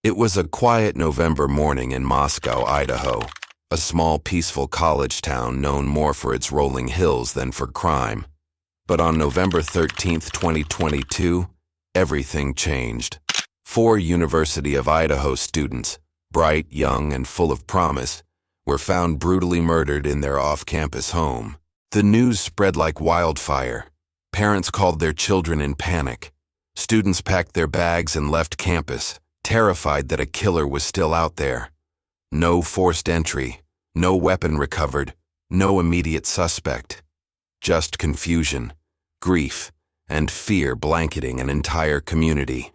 It was a quiet November morning in Moscow, Idaho, a small peaceful college town known more for its rolling hills than for crime. But on November 13th, 2022, everything changed. 4 University of Idaho students, bright, young, and full of promise, were found brutally murdered in their off-campus home. The news spread like wildfire. Parents called their children in panic. Students packed their bags and left campus, terrified that a killer was still out there. No forced entry, no weapon recovered, no immediate suspect. Just confusion, grief, and fear blanketing an entire community.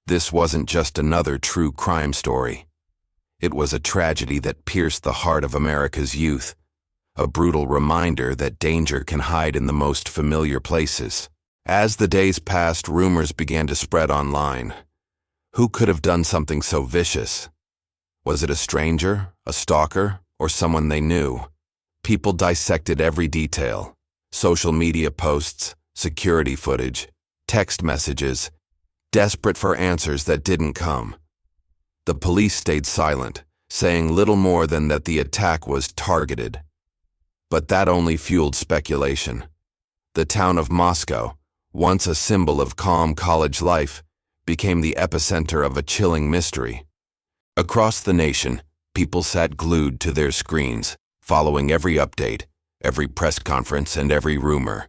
This wasn't just another true crime story. It was a tragedy that pierced the heart of America's youth, a brutal reminder that danger can hide in the most familiar places. As the days passed, rumors began to spread online. Who could have done something so vicious? Was it a stranger, a stalker, or someone they knew? People dissected every detail. Social media posts, security footage, text messages, desperate for answers that didn't come. The police stayed silent, saying little more than that the attack was targeted. But that only fueled speculation. The town of Moscow, once a symbol of calm college life, became the epicenter of a chilling mystery. Across the nation, people sat glued to their screens, following every update, every press conference, and every rumor.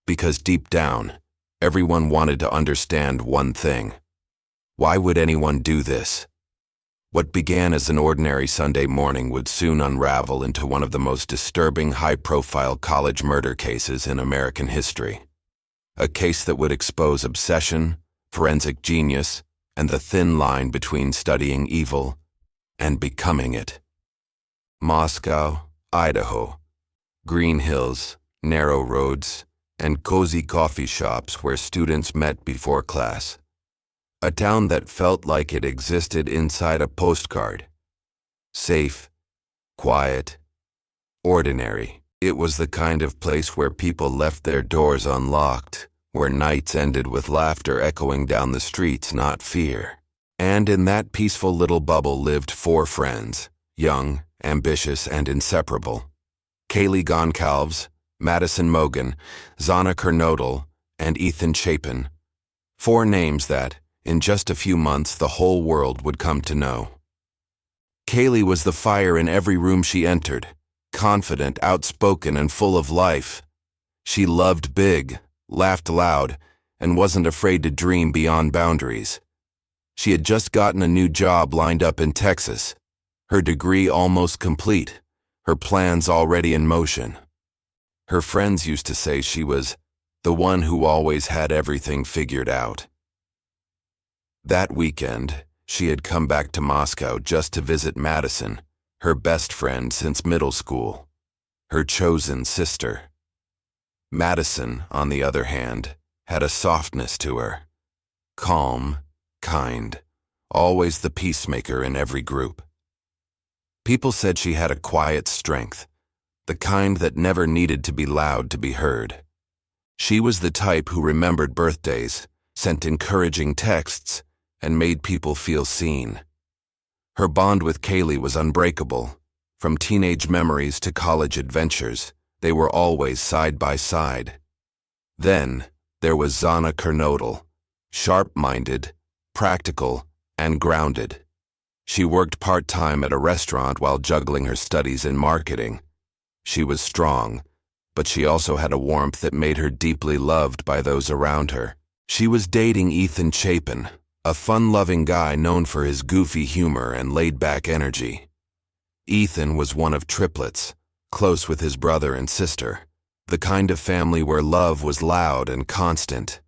Because deep down, everyone wanted to understand one thing. Why would anyone do this? What began as an ordinary Sunday morning would soon unravel into one of the most disturbing high-profile college murder cases in American history. A case that would expose obsession, forensic genius, and the thin line between studying evil and becoming it. Moscow, Idaho. Green hills, narrow roads, and cozy coffee shops where students met before class. A town that felt like it existed inside a postcard. Safe, quiet, ordinary. It was the kind of place where people left their doors unlocked, where nights ended with laughter echoing down the streets, not fear. And in that peaceful little bubble lived 4 friends, young, ambitious, and inseparable. Kaylee Goncalves, Madison Mogan, Zana Kernodle, and Ethan Chapin. 4 names that, in just a few months, the whole world would come to know. Kaylee was the fire in every room she entered, confident, outspoken, and full of life. She loved big, laughed loud, and wasn't afraid to dream beyond boundaries. She had just gotten a new job lined up in Texas, her degree almost complete, her plans already in motion. Her friends used to say she was the one who always had everything figured out. That weekend, she had come back to Moscow just to visit Madison, her best friend since middle school, her chosen sister. Madison, on the other hand, had a softness to her. Calm, kind, always the peacemaker in every group. People said she had a quiet strength, the kind that never needed to be loud to be heard. She was the type who remembered birthdays, sent encouraging texts, and made people feel seen. Her bond with Kaylee was unbreakable. From teenage memories to college adventures, they were always side by side. Then, there was Zana Kernodle, sharp-minded, practical, and grounded. She worked part-time at a restaurant while juggling her studies in marketing. She was strong, but she also had a warmth that made her deeply loved by those around her. She was dating Ethan Chapin, a fun-loving guy known for his goofy humor and laid-back energy. Ethan was one of triplets, close with his brother and sister, the kind of family where love was loud and constant.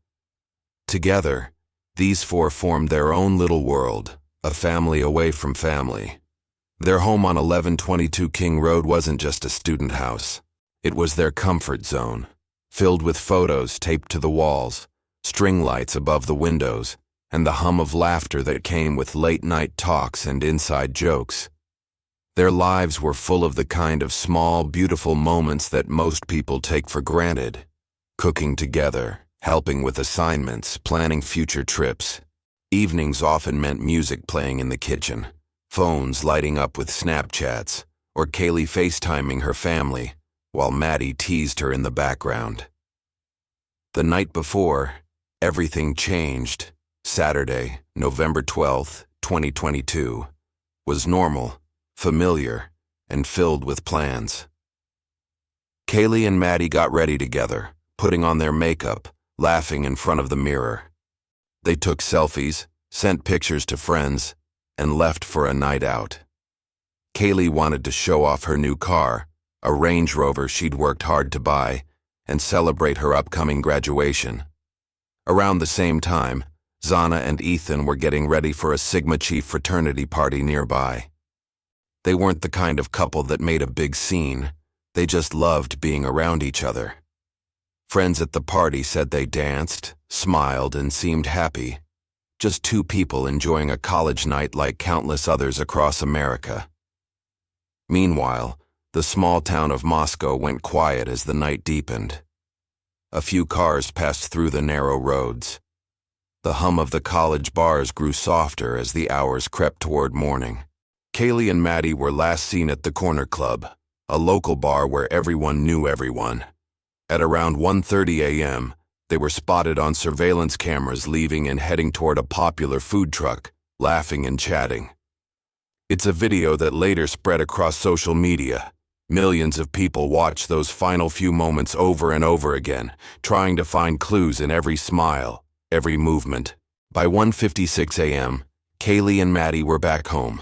Together, these 4 formed their own little world, a family away from family. Their home on 1122 King Road wasn't just a student house. It was their comfort zone, filled with photos taped to the walls, string lights above the windows, and the hum of laughter that came with late-night talks and inside jokes. Their lives were full of the kind of small, beautiful moments that most people take for granted. Cooking together, helping with assignments, planning future trips. Evenings often meant music playing in the kitchen, phones lighting up with Snapchats, or Kaylee FaceTiming her family, while Maddie teased her in the background. The night before, everything changed. Saturday, November 12th, 2022, was normal, familiar, and filled with plans. Kaylee and Maddie got ready together, putting on their makeup, laughing in front of the mirror. They took selfies, sent pictures to friends, and left for a night out. Kaylee wanted to show off her new car, a Range Rover she'd worked hard to buy, and celebrate her upcoming graduation. Around the same time, Zana and Ethan were getting ready for a Sigma Chi fraternity party nearby. They weren't the kind of couple that made a big scene. They just loved being around each other. Friends at the party said they danced, smiled, and seemed happy. Just two people enjoying a college night like countless others across America. Meanwhile, the small town of Moscow went quiet as the night deepened. A few cars passed through the narrow roads. The hum of the college bars grew softer as the hours crept toward morning. Kaylee and Maddie were last seen at the Corner Club, a local bar where everyone knew everyone. At around 1:30 a.m., they were spotted on surveillance cameras leaving and heading toward a popular food truck, laughing and chatting. It's a video that later spread across social media. Millions of people watched those final few moments over and over again, trying to find clues in every smile, every movement. By 1:56 a.m., Kaylee and Maddie were back home.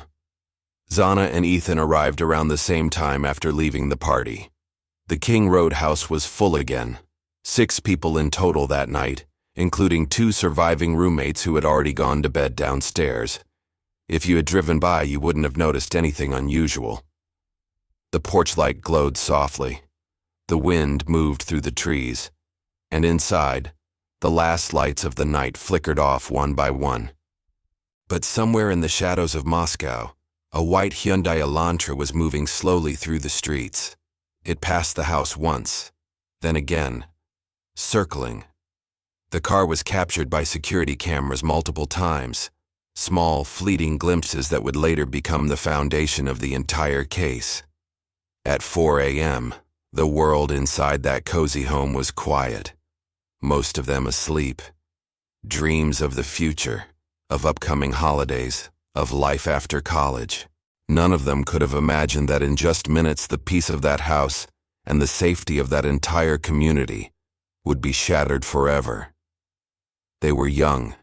Zana and Ethan arrived around the same time after leaving the party. The King Road house was full again. 6 people in total that night, including 2 surviving roommates who had already gone to bed downstairs. If you had driven by, you wouldn't have noticed anything unusual. The porch light glowed softly. The wind moved through the trees. And inside, the last lights of the night flickered off one by one. But somewhere in the shadows of Moscow, a white Hyundai Elantra was moving slowly through the streets. It passed the house once, then again, circling. The car was captured by security cameras multiple times, small, fleeting glimpses that would later become the foundation of the entire case. At 4 a.m., the world inside that cozy home was quiet, most of them asleep. Dreams of the future, of upcoming holidays, of life after college. None of them could have imagined that in just minutes the peace of that house and the safety of that entire community would be shattered forever. They were young,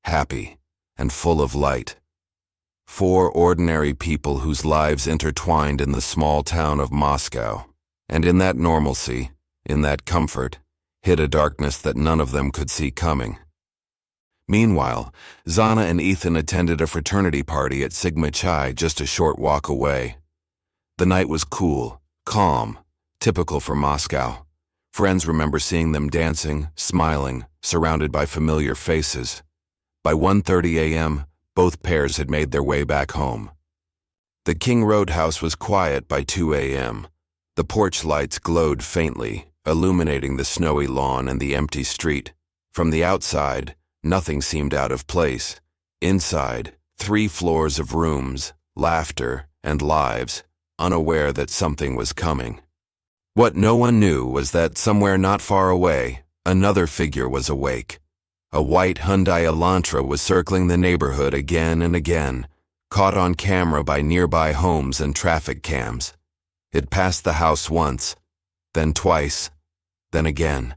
happy, and full of light. 4 ordinary people whose lives intertwined in the small town of Moscow. And in that normalcy, in that comfort, hid a darkness that none of them could see coming. Meanwhile, Zana and Ethan attended a fraternity party at Sigma Chi just a short walk away. The night was cool, calm, typical for Moscow. Friends remember seeing them dancing, smiling, surrounded by familiar faces. By 1:30 a.m., both pairs had made their way back home. The King Road house was quiet by 2 a.m. The porch lights glowed faintly, illuminating the snowy lawn and the empty street. From the outside, nothing seemed out of place. Inside, 3 floors of rooms, laughter, and lives, unaware that something was coming. What no one knew was that somewhere not far away, another figure was awake. A white Hyundai Elantra was circling the neighborhood again and again, caught on camera by nearby homes and traffic cams. It passed the house once, then twice, then again.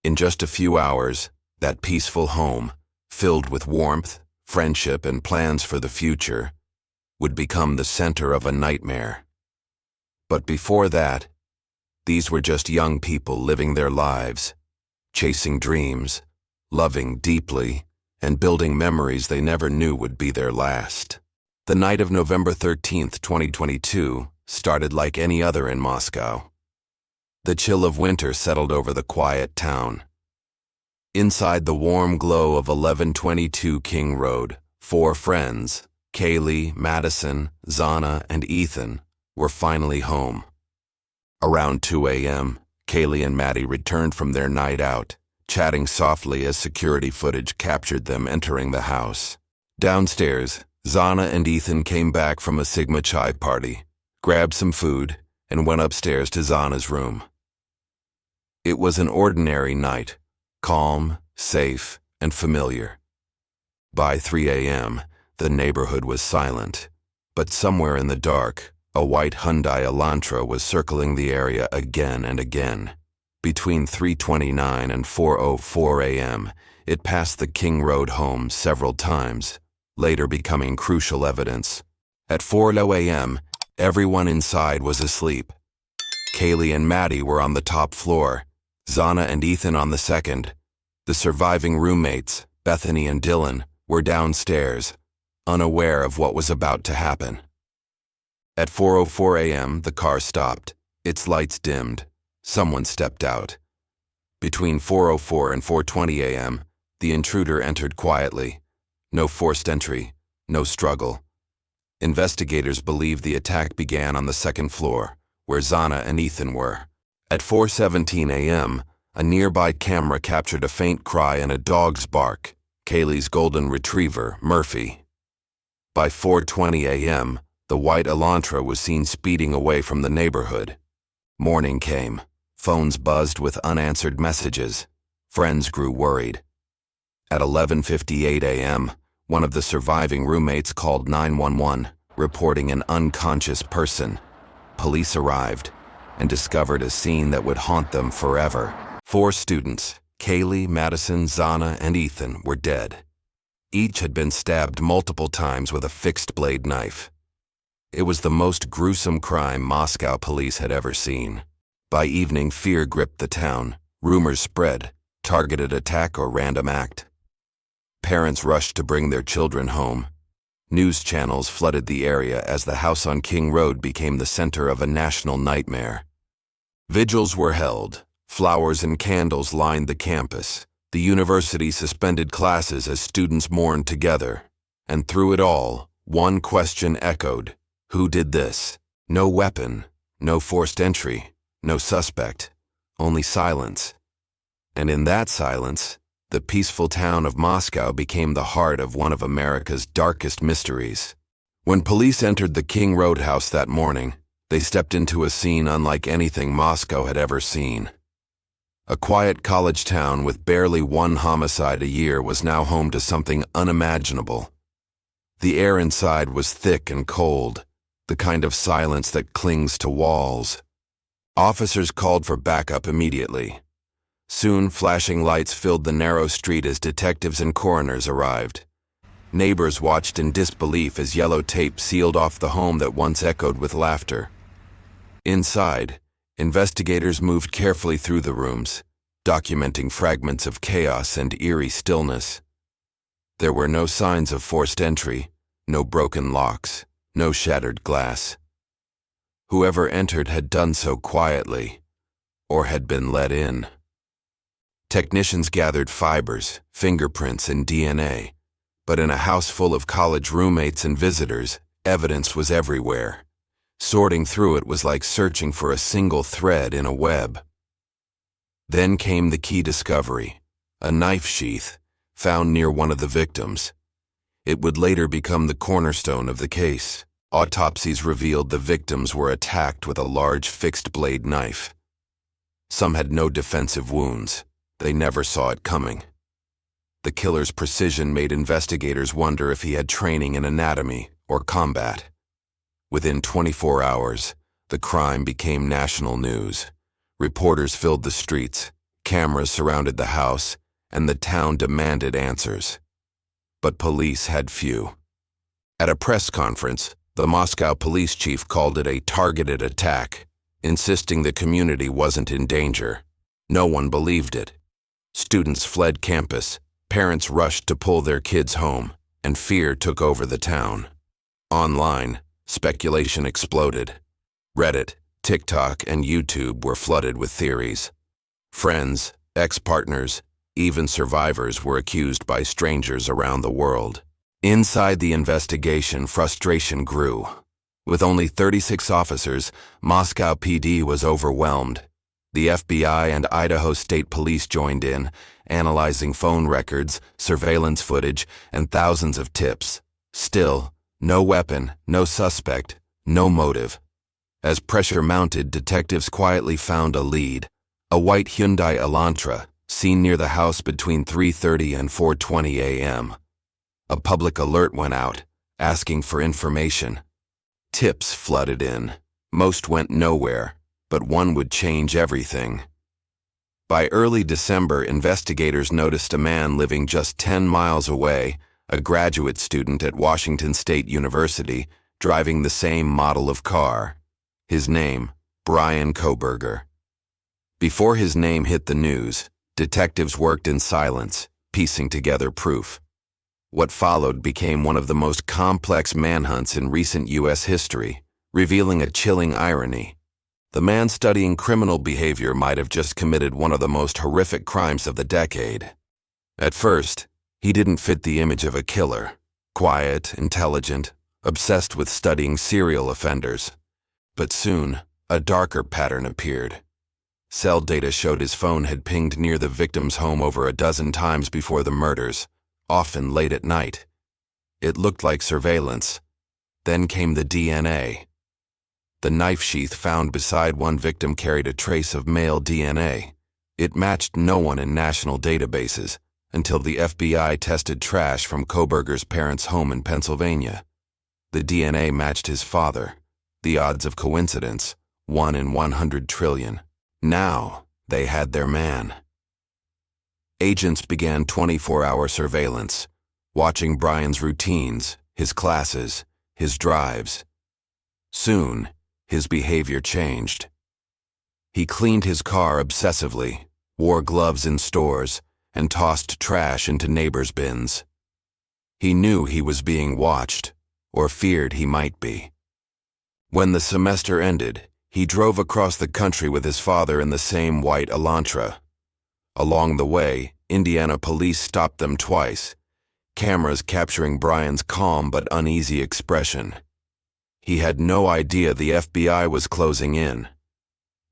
In just a few hours, that peaceful home, filled with warmth, friendship, and plans for the future, would become the center of a nightmare. But before that, these were just young people living their lives, chasing dreams, loving deeply, and building memories they never knew would be their last. The night of November 13th, 2022, started like any other in Moscow. The chill of winter settled over the quiet town. Inside the warm glow of 1122 King Road, 4 friends, Kaylee, Madison, Zana, and Ethan, were finally home. Around 2 a.m., Kaylee and Maddie returned from their night out, chatting softly as security footage captured them entering the house. Downstairs, Zana and Ethan came back from a Sigma Chi party, grabbed some food, and went upstairs to Zana's room. It was an ordinary night, calm, safe, and familiar. By 3 a.m., the neighborhood was silent, but somewhere in the dark, a white Hyundai Elantra was circling the area again and again. Between 3:29 and 4:04 a.m., it passed the King Road home several times, later becoming crucial evidence. At 4:00 a.m., everyone inside was asleep. Kaylee and Maddie were on the top floor, Zana and Ethan on the second. The surviving roommates, Bethany and Dylan, were downstairs, unaware of what was about to happen. At 4:04 a.m., the car stopped, its lights dimmed. Someone stepped out. Between 4:04 and 4:20 a.m., the intruder entered quietly. No forced entry, no struggle. Investigators believe the attack began on the second floor, where Zana and Ethan were. At 4:17 a.m., a nearby camera captured a faint cry and a dog's bark, Kaylee's golden retriever, Murphy. By 4:20 a.m., the white Elantra was seen speeding away from the neighborhood. Morning came. Phones buzzed with unanswered messages. Friends grew worried. At 11:58 a.m., one of the surviving roommates called 911, reporting an unconscious person. Police arrived and discovered a scene that would haunt them forever. 4 students, Kaylee, Madison, Zana, and Ethan, were dead. Each had been stabbed multiple times with a fixed-blade knife. It was the most gruesome crime Moscow police had ever seen. By evening, fear gripped the town. Rumors spread, targeted attack or random act. Parents rushed to bring their children home. News channels flooded the area as the house on King Road became the center of a national nightmare. Vigils were held. Flowers and candles lined the campus. The university suspended classes as students mourned together. And through it all, one question echoed. Who did this? No weapon, no forced entry, no suspect, only silence. And in that silence, the peaceful town of Moscow became the heart of one of America's darkest mysteries. When police entered the King Road house that morning, they stepped into a scene unlike anything Moscow had ever seen. A quiet college town with barely one homicide a year was now home to something unimaginable. The air inside was thick and cold, the kind of silence that clings to walls. Officers called for backup immediately. Soon, flashing lights filled the narrow street as detectives and coroners arrived. Neighbors watched in disbelief as yellow tape sealed off the home that once echoed with laughter. Inside, investigators moved carefully through the rooms, documenting fragments of chaos and eerie stillness. There were no signs of forced entry, no broken locks, no shattered glass. Whoever entered had done so quietly, or had been let in. Technicians gathered fibers, fingerprints, and DNA, but in a house full of college roommates and visitors, evidence was everywhere. Sorting through it was like searching for a single thread in a web. Then came the key discovery, a knife sheath found near one of the victims. It would later become the cornerstone of the case. Autopsies revealed the victims were attacked with a large fixed-blade knife. Some had no defensive wounds. They never saw it coming. The killer's precision made investigators wonder if he had training in anatomy or combat. Within 24 hours, the crime became national news. Reporters filled the streets, cameras surrounded the house, and the town demanded answers. But police had few. At a press conference, the Moscow police chief called it a targeted attack, insisting the community wasn't in danger. No one believed it. Students fled campus, parents rushed to pull their kids home, and fear took over the town. Online, speculation exploded. Reddit, TikTok, and YouTube were flooded with theories. Friends, ex-partners, even survivors were accused by strangers around the world. Inside the investigation, frustration grew. With only 36 officers, Moscow PD was overwhelmed. The FBI and Idaho State Police joined in, analyzing phone records, surveillance footage, and thousands of tips. Still, no weapon, no suspect, no motive. As pressure mounted, detectives quietly found a lead. A white Hyundai Elantra, seen near the house between 3:30 and 4:20 a.m. A public alert went out, asking for information. Tips flooded in. Most went nowhere, but one would change everything. By early December, investigators noticed a man living just 10 miles away, a graduate student at Washington State University, driving the same model of car. His name, Bryan Kohberger. Before his name hit the news, detectives worked in silence, piecing together proof. What followed became one of the most complex manhunts in recent U.S. history, revealing a chilling irony. The man studying criminal behavior might have just committed one of the most horrific crimes of the decade. At first, he didn't fit the image of a killer. Quiet, intelligent, obsessed with studying serial offenders. But soon, a darker pattern appeared. Cell data showed his phone had pinged near the victim's home over a dozen times before the murders, often late at night. It looked like surveillance. Then came the DNA. The knife sheath found beside one victim carried a trace of male DNA. It matched no one in national databases until the FBI tested trash from Kohberger's parents' home in Pennsylvania. The DNA matched his father. The odds of coincidence, 1 in 100 trillion. Now, they had their man. Agents began 24-hour surveillance, watching Bryan's routines, his classes, his drives. Soon, his behavior changed. He cleaned his car obsessively, wore gloves in stores, and tossed trash into neighbors' bins. He knew he was being watched, or feared he might be. When the semester ended, he drove across the country with his father in the same white Elantra. Along the way, Indiana police stopped them twice, cameras capturing Bryan's calm but uneasy expression. He had no idea the FBI was closing in.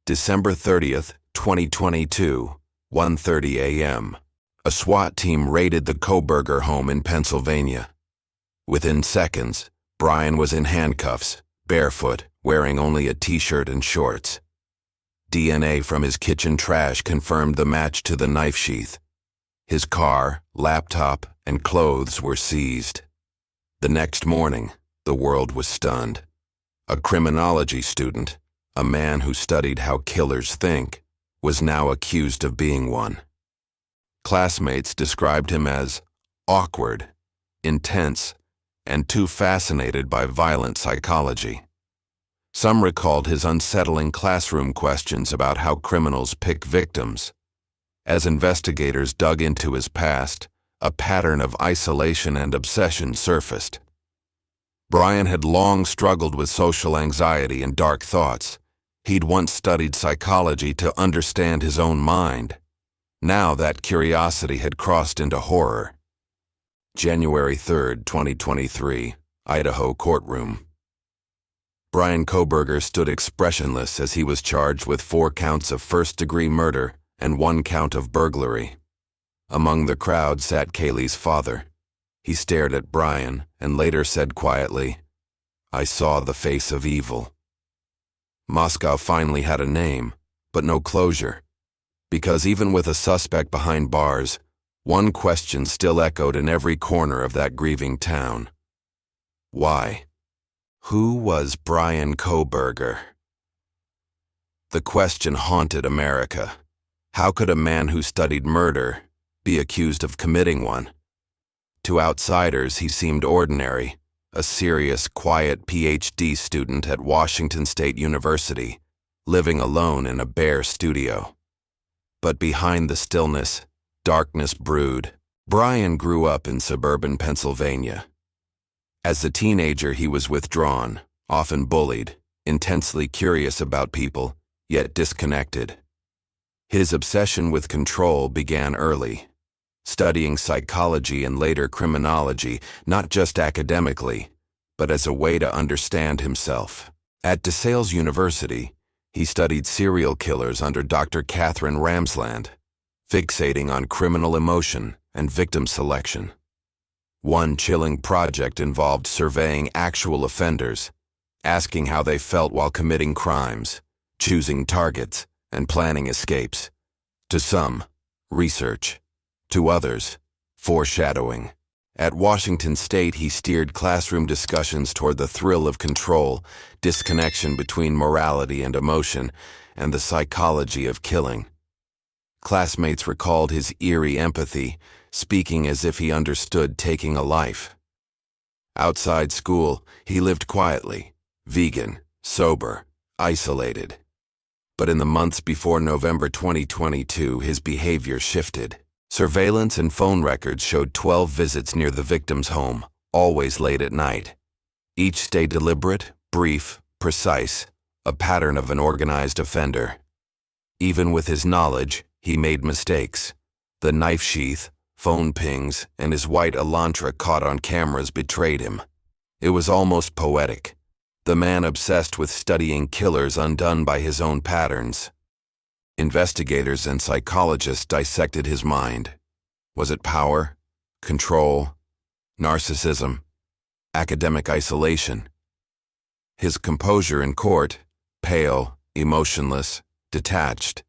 December 30th, 2022, 1:30 a.m. A SWAT team raided the Kohberger home in Pennsylvania. Within seconds, Bryan was in handcuffs, barefoot, wearing only a t-shirt and shorts. DNA from his kitchen trash confirmed the match to the knife sheath. His car, laptop, and clothes were seized. The next morning, the world was stunned. A criminology student, a man who studied how killers think, was now accused of being one. Classmates described him as awkward, intense, and too fascinated by violent psychology. Some recalled his unsettling classroom questions about how criminals pick victims. As investigators dug into his past, a pattern of isolation and obsession surfaced. Bryan had long struggled with social anxiety and dark thoughts. He'd once studied psychology to understand his own mind. Now that curiosity had crossed into horror. January 3rd, 2023, Idaho courtroom. Bryan Kohberger stood expressionless as he was charged with 4 counts of first-degree murder and 1 count of burglary. Among the crowd sat Kaylee's father. He stared at Bryan and later said quietly, "I saw the face of evil." Moscow finally had a name, but no closure. Because even with a suspect behind bars, one question still echoed in every corner of that grieving town. Why? Who was Bryan Kohberger? The question haunted America. How could a man who studied murder be accused of committing one? To outsiders, he seemed ordinary, a serious, quiet PhD student at Washington State University, living alone in a bare studio. But behind the stillness, darkness brewed. Bryan grew up in suburban Pennsylvania. As a teenager, he was withdrawn, often bullied, intensely curious about people, yet disconnected. His obsession with control began early, studying psychology and later criminology, not just academically, but as a way to understand himself. At DeSales University, he studied serial killers under Dr. Catherine Ramsland. fixating on criminal emotion and victim selection. One chilling project involved surveying actual offenders, asking how they felt while committing crimes, choosing targets, and planning escapes. To some, research. To others, foreshadowing. At Washington State, he steered classroom discussions toward the thrill of control, disconnection between morality and emotion, and the psychology of killing. Classmates recalled his eerie empathy, speaking as if he understood taking a life. Outside school, he lived quietly, vegan, sober, isolated. But in the months before November 2022, his behavior shifted. Surveillance and phone records showed 12 visits near the victim's home, always late at night. Each day deliberate, brief, precise, a pattern of an organized offender. Even with his knowledge, he made mistakes. The knife sheath, phone pings, and his white Elantra caught on cameras betrayed him. It was almost poetic. The man obsessed with studying killers undone by his own patterns. Investigators and psychologists dissected his mind. Was it power, control, narcissism, academic isolation? His composure in court, pale, emotionless, detached,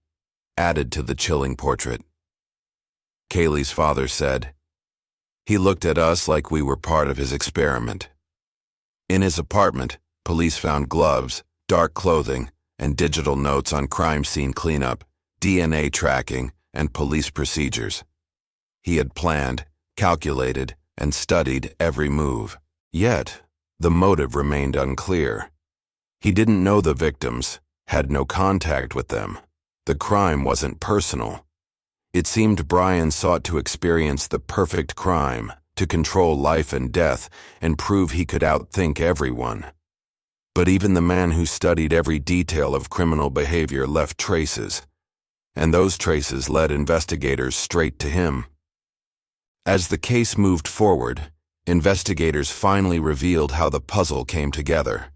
added to the chilling portrait. Kaylee's father said, "He looked at us like we were part of his experiment." In his apartment, police found gloves, dark clothing, and digital notes on crime scene cleanup, DNA tracking, and police procedures. He had planned, calculated, and studied every move. Yet, the motive remained unclear. He didn't know the victims, had no contact with them. The crime wasn't personal. It seemed Bryan sought to experience the perfect crime, to control life and death, and prove he could outthink everyone. But even the man who studied every detail of criminal behavior left traces, and those traces led investigators straight to him. As the case moved forward, investigators finally revealed how the puzzle came together.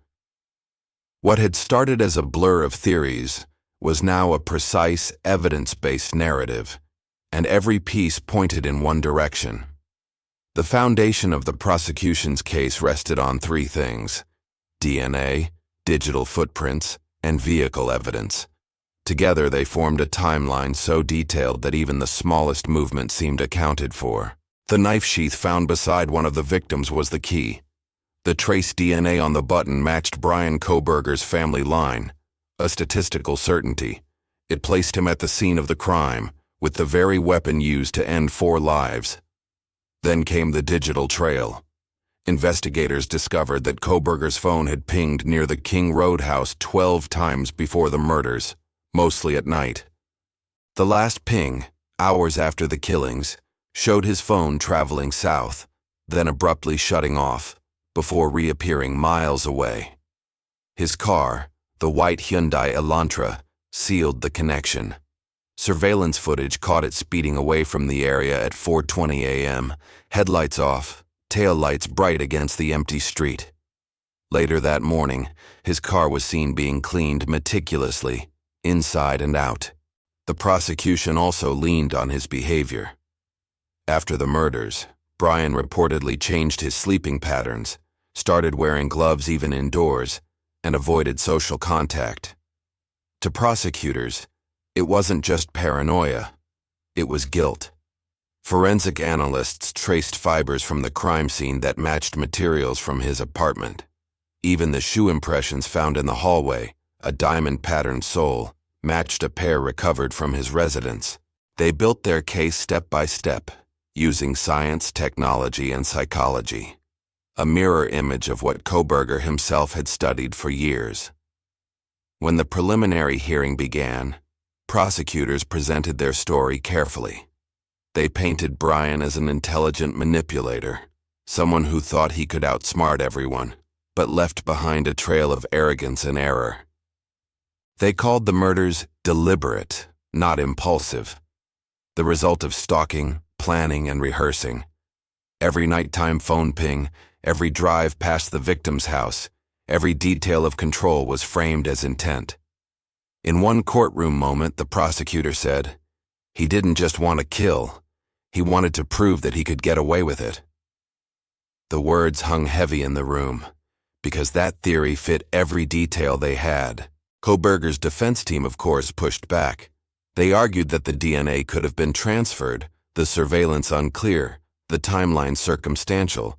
What had started as a blur of theories was now a precise, evidence-based narrative, and every piece pointed in one direction. The foundation of the prosecution's case rested on three things: DNA, digital footprints, and vehicle evidence. Together they formed a timeline so detailed that even the smallest movement seemed accounted for. The knife sheath found beside one of the victims was the key. The trace DNA on the button matched Bryan Kohberger's family line, a statistical certainty. It placed him at the scene of the crime, with the very weapon used to end 4 lives. Then came the digital trail. Investigators discovered that Kohberger's phone had pinged near the King Road house 12 times before the murders, mostly at night. The last ping, hours after the killings, showed his phone traveling south, then abruptly shutting off, before reappearing miles away. His car, the white Hyundai Elantra, sealed the connection. Surveillance footage caught it speeding away from the area at 4:20 a.m., headlights off, taillights bright against the empty street. Later that morning, his car was seen being cleaned meticulously, inside and out. The prosecution also leaned on his behavior. After the murders, Bryan reportedly changed his sleeping patterns, started wearing gloves even indoors, and avoided social contact. To prosecutors, it wasn't just paranoia, it was guilt. Forensic analysts traced fibers from the crime scene that matched materials from his apartment. Even the shoe impressions found in the hallway, a diamond-patterned sole, matched a pair recovered from his residence. They built their case step by step, using science, technology, and psychology, a mirror image of what Kohberger himself had studied for years. When the preliminary hearing began, prosecutors presented their story carefully. They painted Bryan as an intelligent manipulator, someone who thought he could outsmart everyone, but left behind a trail of arrogance and error. They called the murders deliberate, not impulsive, the result of stalking, planning, and rehearsing. Every nighttime phone ping, every drive past the victim's house, every detail of control was framed as intent. In one courtroom moment, the prosecutor said, He didn't just want to kill. He wanted to prove that he could get away with it. The words hung heavy in the room, because that theory fit every detail they had. Kohberger's defense team, of course, pushed back. They argued that the DNA could have been transferred, the surveillance unclear, the timeline circumstantial.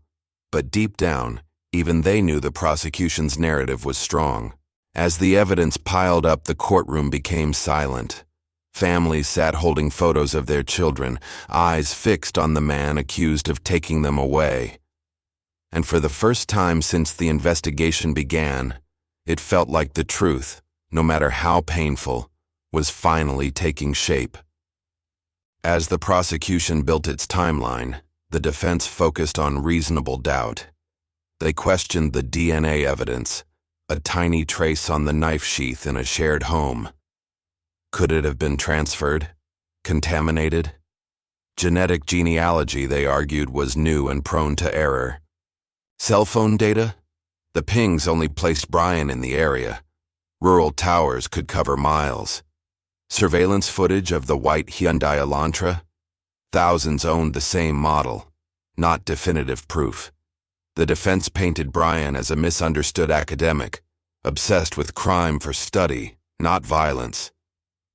But deep down, even they knew the prosecution's narrative was strong. As the evidence piled up, the courtroom became silent. Families sat holding photos of their children, eyes fixed on the man accused of taking them away. And for the first time since the investigation began, it felt like the truth, no matter how painful, was finally taking shape. As the prosecution built its timeline, the defense focused on reasonable doubt. They questioned the DNA evidence, a tiny trace on the knife sheath in a shared home. Could it have been transferred? Contaminated? Genetic genealogy, they argued, was new and prone to error. Cell phone data? The pings only placed Bryan in the area. Rural towers could cover miles. Surveillance footage of the white Hyundai Elantra? Thousands owned the same model, not definitive proof. The defense painted Bryan as a misunderstood academic, obsessed with crime for study, not violence.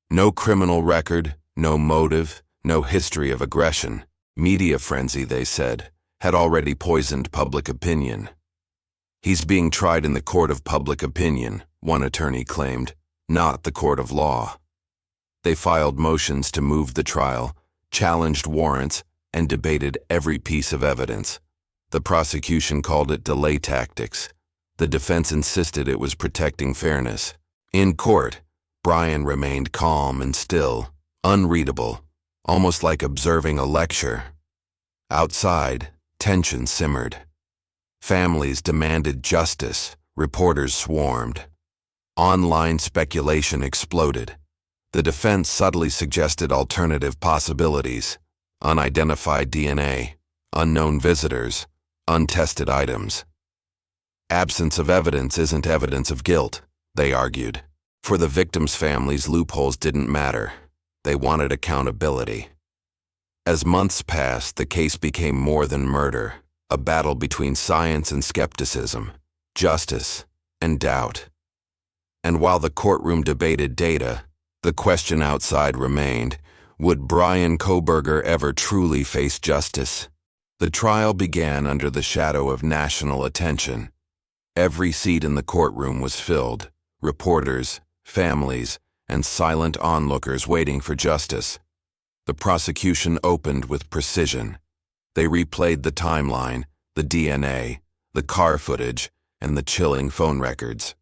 No criminal record, no motive, no history of aggression. Media frenzy, they said, had already poisoned public opinion. He's being tried in the court of public opinion, one attorney claimed, not the court of law. They filed motions to move the trial, challenged warrants, and debated every piece of evidence. The prosecution called it delay tactics. The defense insisted it was protecting fairness. In court, Bryan remained calm and still, unreadable, almost like observing a lecture. Outside, tension simmered. Families demanded justice, reporters swarmed. Online speculation exploded. The defense subtly suggested alternative possibilities: unidentified DNA, unknown visitors, untested items. Absence of evidence isn't evidence of guilt, they argued. For the victims' families, loopholes didn't matter. They wanted accountability. As months passed, the case became more than murder, a battle between science and skepticism, justice and doubt. And while the courtroom debated data, the question outside remained: would Bryan Kohberger ever truly face justice? The trial began under the shadow of national attention. Every seat in the courtroom was filled, reporters, families, and silent onlookers waiting for justice. The prosecution opened with precision. They replayed the timeline, the DNA, the car footage, and the chilling phone records.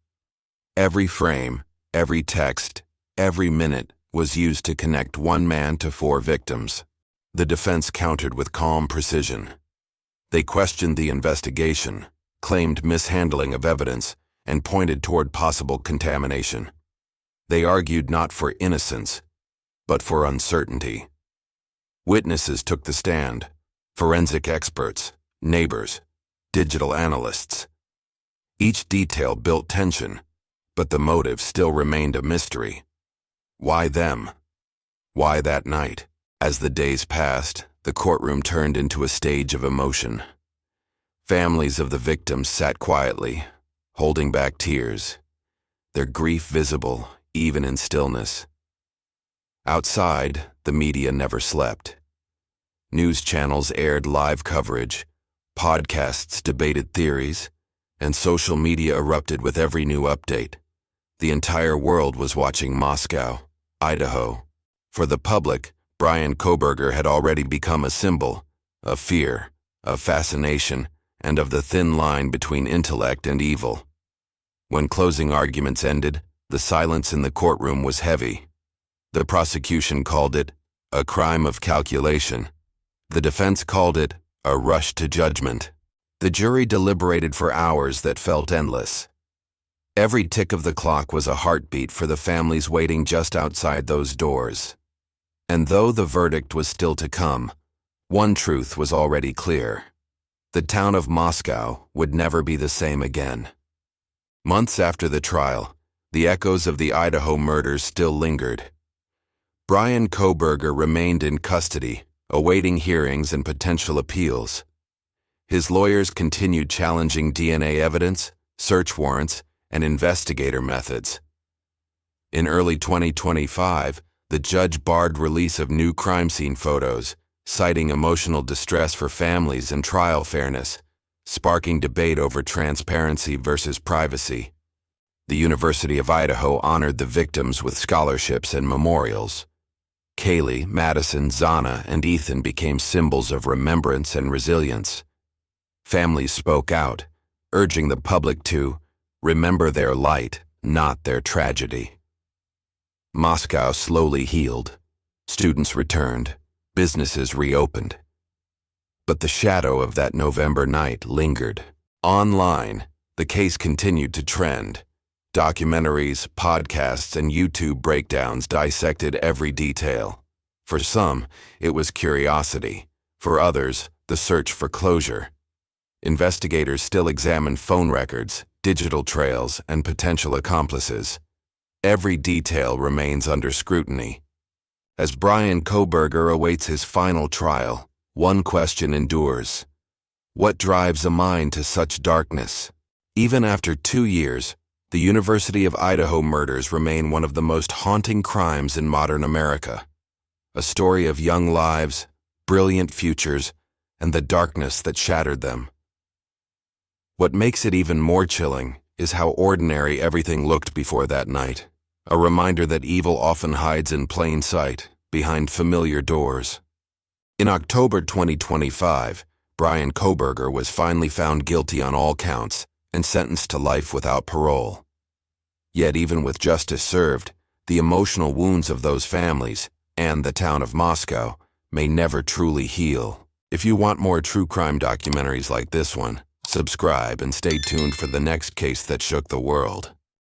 Every frame, every text, every minute was used to connect one man to 4 victims. The defense countered with calm precision. They questioned the investigation, claimed mishandling of evidence, and pointed toward possible contamination. They argued not for innocence, but for uncertainty. Witnesses took the stand: forensic experts, neighbors, digital analysts. Each detail built tension, but the motive still remained a mystery. Why them? Why that night? As the days passed, the courtroom turned into a stage of emotion. Families of the victims sat quietly, holding back tears, their grief visible even in stillness. Outside, the media never slept. News channels aired live coverage, podcasts debated theories, and social media erupted with every new update. The entire world was watching Moscow, Idaho. For the public, Bryan Kohberger had already become a symbol of fear, of fascination, and of the thin line between intellect and evil. When closing arguments ended, the silence in the courtroom was heavy. The prosecution called it a crime of calculation. The defense called it a rush to judgment. The jury deliberated for hours that felt endless. Every tick of the clock was a heartbeat for the families waiting just outside those doors. And though the verdict was still to come, one truth was already clear: the town of Moscow would never be the same again. Months after the trial, the echoes of the Idaho murders still lingered. Bryan Kohberger remained in custody, awaiting hearings and potential appeals. His lawyers continued challenging DNA evidence, search warrants, and investigator methods. In early 2025, the judge barred release of new crime scene photos, citing emotional distress for families and trial fairness, sparking debate over transparency versus privacy. The University of Idaho honored the victims with scholarships and memorials. Kaylee, Madison, Zana, and Ethan became symbols of remembrance and resilience. Families spoke out, urging the public to remember their light, not their tragedy. Moscow slowly healed. Students returned. Businesses reopened. But the shadow of that November night lingered. Online, the case continued to trend. Documentaries, podcasts, and YouTube breakdowns dissected every detail. For some, it was curiosity. For others, the search for closure. Investigators still examine phone records, digital trails, and potential accomplices. Every detail remains under scrutiny. As Bryan Kohberger awaits his final trial, one question endures. What drives a mind to such darkness? Even after 2 years, the University of Idaho murders remain one of the most haunting crimes in modern America. A story of young lives, brilliant futures, and the darkness that shattered them. What makes it even more chilling is how ordinary everything looked before that night. A reminder that evil often hides in plain sight, behind familiar doors. In October 2025, Bryan Kohberger was finally found guilty on all counts and sentenced to life without parole. Yet even with justice served, the emotional wounds of those families and the town of Moscow may never truly heal. If you want more true crime documentaries like this one, subscribe and stay tuned for the next case that shook the world.